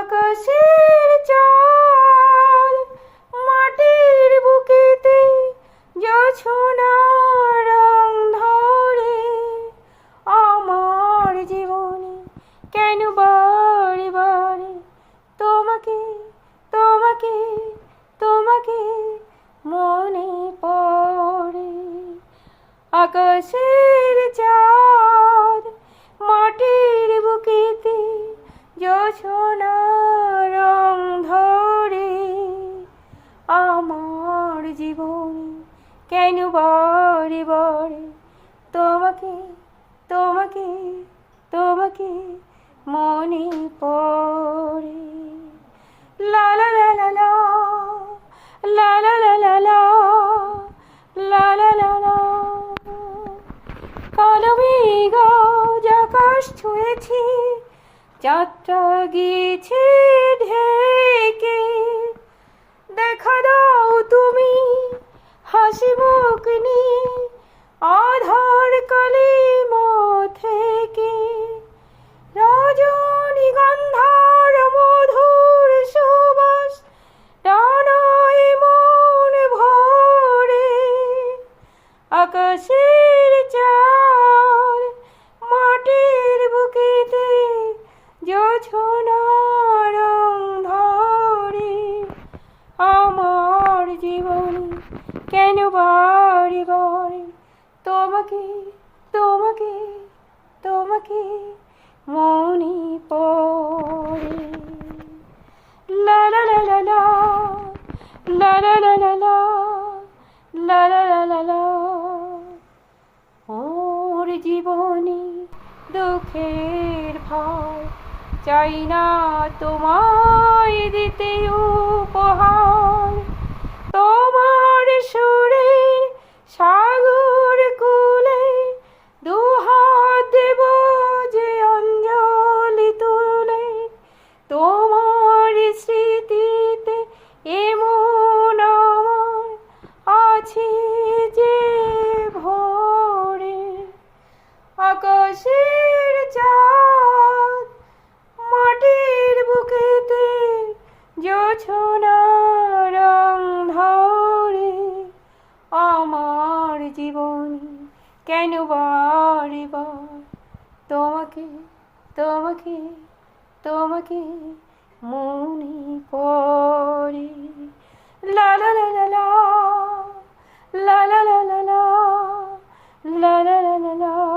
আকাশের চাঁদ মাটির বুকেতে জোছনা রং ধরে। আমার জীবনে কেন বারে বারে তোমাকে তোমাকে তোমাকে মনে পড়ে। আকাশের চাঁদ মাটির বুকেতে জোছনা রং ধরে। আমার জীবনে কেন বারে বারে তোমাকে তোমাকে তোমাকে মনে পড়ে। লা লা লা লা লা লা লা লা লা লা লা লা লা লা। কালো মেঘ আজ আকাশ ছুঁয়েছে, চাঁদটা গিয়েছে ঢেকে। দেখা দাও তুমি হাসি মুখ নিয়ে আধার কালিমা থেকে। রজনীগন্ধার মধুর সুবাস টানায় মন ভরে। আকাশের চাঁদ মাটির বুকেতে জোছনা রং ধরে। আমার জীবনে কেন বারে বারে তোমাকে তোমাকে তোমাকে মনে পড়ে। লা লা লা লা লা লা লা লা লা লা লা লা লা লা লা। ওর জীবনে দুঃখের ভার চাই না তোমায় দিতে উপহার। তোমার সুরের সাগর কুলে দুহাত দেব যে অঞ্জলি তুলে। তোমার স্মৃতিতে এমন আমার আছে যে ভরে। আকাশের চাঁদ মাটির বুকেতে জোছনা রং ধরে। আমার জীবনে কেন বারে বার তোমাকে তোমাকে তোমাকে মনে পড়ে। লা লা লা লা লা লা লা লা লা লা লা লা লা লা।